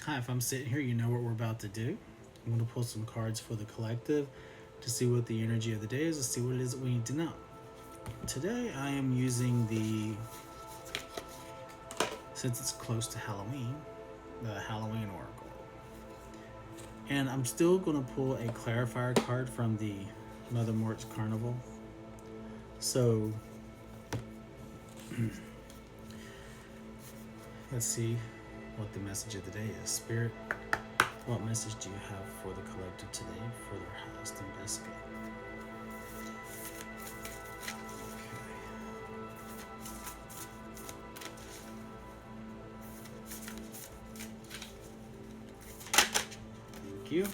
Hi, if I'm sitting here, you know what we're about to do. I'm going to pull some cards for the collective to see what the energy of the day is, to see what it is that we need to know. Today, I am using since it's close to Halloween, the Halloween Oracle. And I'm still going to pull a clarifier card from the Mother Mort's Carnival. So, let's see what the message of the day is. Spirit, what message do you have for the collective today for their highest and best good? Thank you.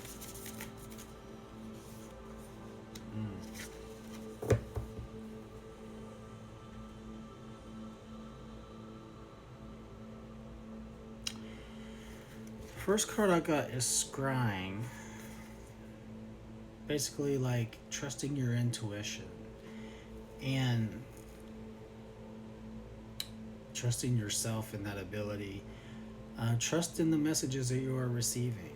First card I got is Scrying. Basically, like trusting your intuition and trusting yourself in that ability. Trust in the messages that you are receiving.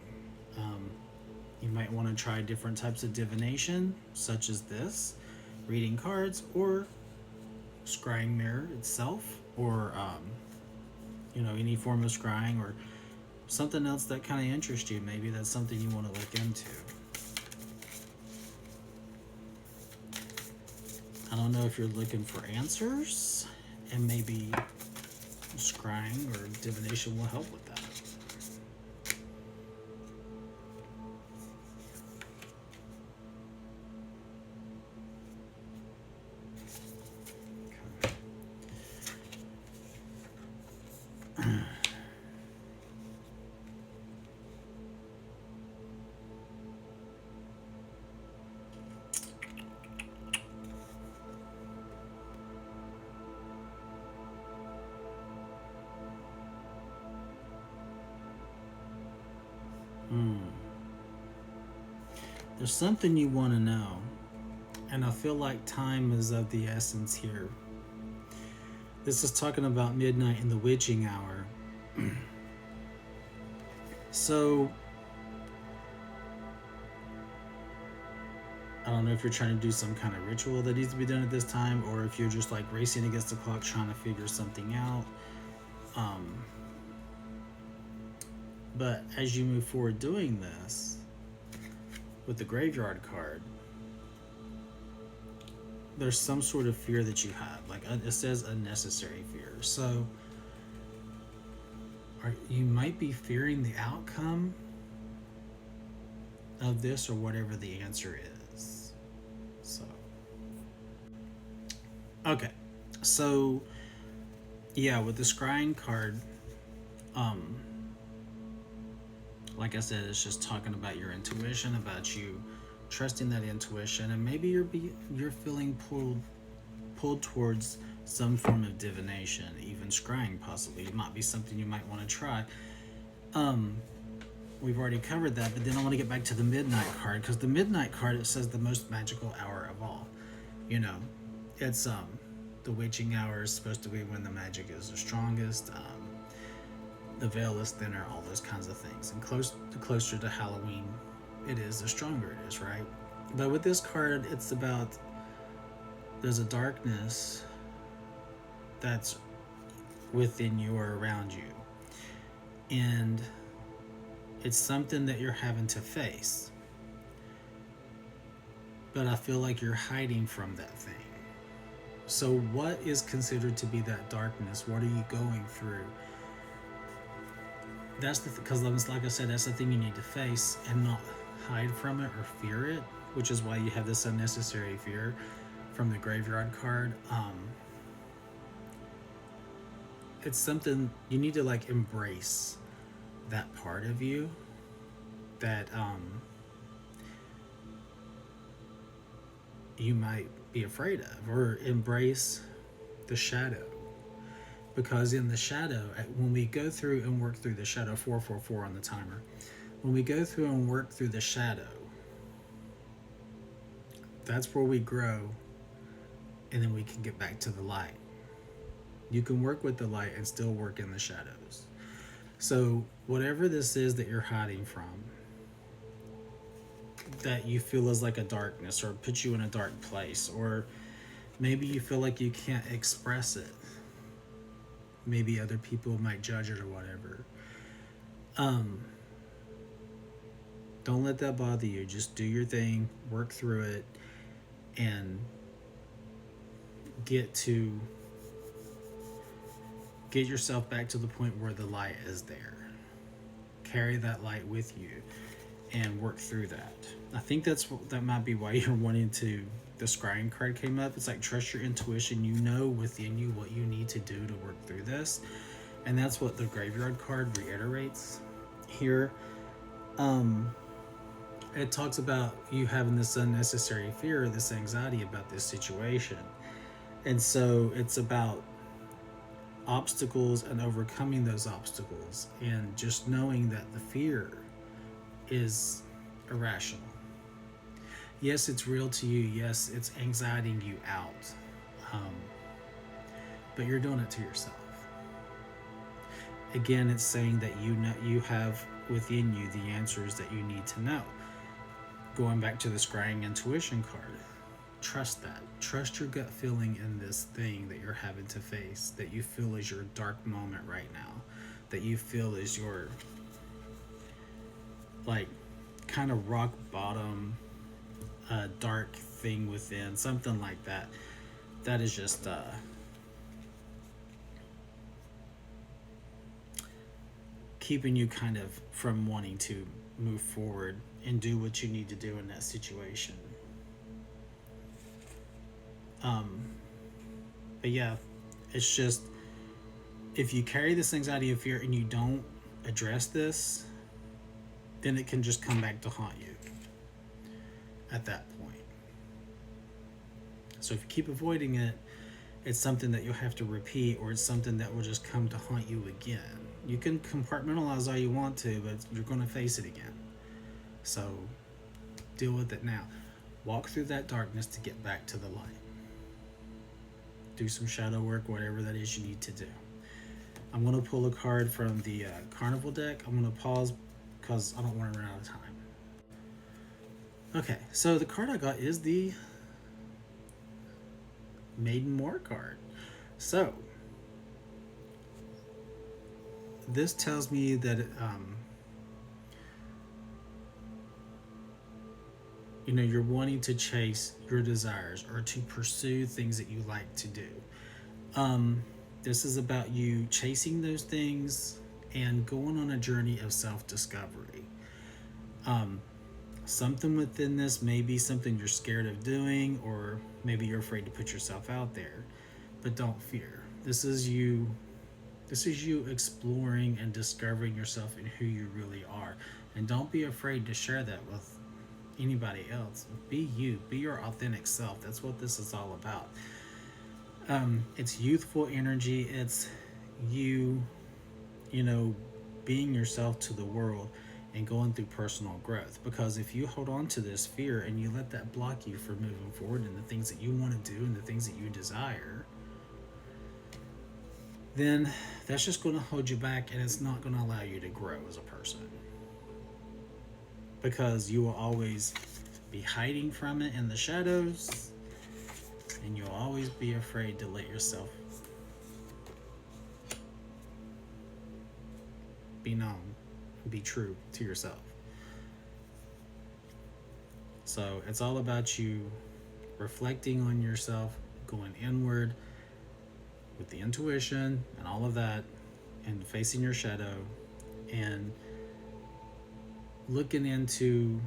You might want to try different types of divination, such as this, reading cards, or scrying mirror itself, or any form of scrying, or something else that kind of interests you. Maybe that's something you want to look into. I don't know if you're looking for answers, and maybe scrying or divination will help with that. There's something you want to know, and I feel like time is of the essence here. This is talking about midnight in the witching hour. So, I don't know if you're trying to do some kind of ritual that needs to be done at this time, or if you're just like racing against the clock trying to figure something out. But as you move forward doing this, with the graveyard card, there's some sort of fear that you have. Like it says unnecessary fear. So you might be fearing the outcome of this or whatever the answer is. So, okay. So, yeah, with the scrying card, like I said, it's just talking about your intuition, about you trusting that intuition, and maybe you're feeling pulled towards some form of divination, even scrying possibly. It might be something you might want to try. We've already covered that, but then I want to get back to the midnight card, because the midnight card, it says the most magical hour of all. It's the witching hour is supposed to be when the magic is the strongest. The veil is thinner, all those kinds of things. And the closer to Halloween it is, the stronger it is, right? But with this card, it's about there's a darkness that's within you or around you. And it's something that you're having to face. But I feel like you're hiding from that thing. So what is considered to be that darkness? What are you going through? That's because like I said, that's the thing you need to face and not hide from it or fear it, which is why you have this unnecessary fear from the graveyard card. It's something you need to like embrace, that part of you that you might be afraid of, or embrace the shadow. Because in the shadow, when we go through and work through the shadow, 444 on the timer, when we go through and work through the shadow, that's where we grow, and then we can get back to the light. You can work with the light and still work in the shadows. So whatever this is that you're hiding from, that you feel is like a darkness or puts you in a dark place, or maybe you feel like you can't express it. Maybe other people might judge it or whatever. Um, don't let that bother you. Just do your thing, work through it, and get to get yourself back to the point where the light is there. Carry that light with you and work through that. I think that might be why you're wanting to. The scrying card came up. It's like trust your intuition. You know within you what you need to do to work through this, and that's what the graveyard card reiterates here. It talks about you having this unnecessary fear, this anxiety about this situation, and so it's about obstacles and overcoming those obstacles, and just knowing that the fear is irrational. Yes, it's real to you. Yes, it's anxietying you out. Um, but you're doing it to yourself. Again, it's saying that you have within you the answers that you need to know. Going back to the scrying intuition card, trust that. Trust your gut feeling in this thing that you're having to face, that you feel is your dark moment right now, that you feel is your like kind of rock bottom dark thing within, something like that. That is just keeping you kind of from wanting to move forward and do what you need to do in that situation. But yeah, it's just if you carry this anxiety and fear and you don't address this, then it can just come back to haunt you at that point. So if you keep avoiding it, it's something that you'll have to repeat, or it's something that will just come to haunt you again. You can compartmentalize all you want to, but you're going to face it again. So deal with it now. Walk through that darkness to get back to the light. Do some shadow work, whatever that is you need to do. I'm going to pull a card from the Carnival deck. I'm going to pause because I don't want to run out of time. Okay, so the card I got is the Maiden Moor card. So this tells me that you're wanting to chase your desires or to pursue things that you like to do. This is about you chasing those things and going on a journey of self-discovery. Something within this may be something you're scared of doing, or maybe you're afraid to put yourself out there, but don't fear. This is you exploring and discovering yourself and who you really are. And don't be afraid to share that with anybody else. Be you, be your authentic self. That's what this is all about. It's youthful energy. It's you being yourself to the world and going through personal growth. Because if you hold on to this fear and you let that block you from moving forward in the things that you want to do and the things that you desire, then that's just going to hold you back, and it's not going to allow you to grow as a person. Because you will always be hiding from it in the shadows, and you'll always be afraid to let yourself be known, be true to yourself. So it's all about you reflecting on yourself, going inward with the intuition and all of that, and facing your shadow and looking into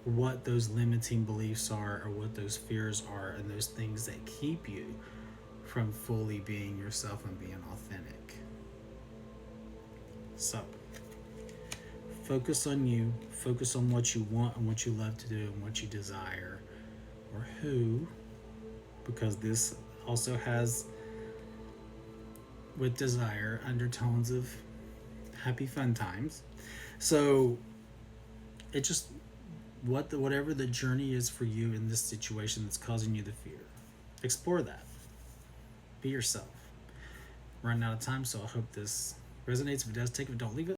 what those limiting beliefs are, or what those fears are, and those things that keep you from fully being yourself and being authentic. So focus on you, focus on what you want and what you love to do and what you desire, or who, because this also has, with desire, undertones of happy fun times. So it just whatever the journey is for you in this situation that's causing you the fear, explore that. Be yourself. Running out of time, so I hope this resonates. If it does, take it, don't leave it.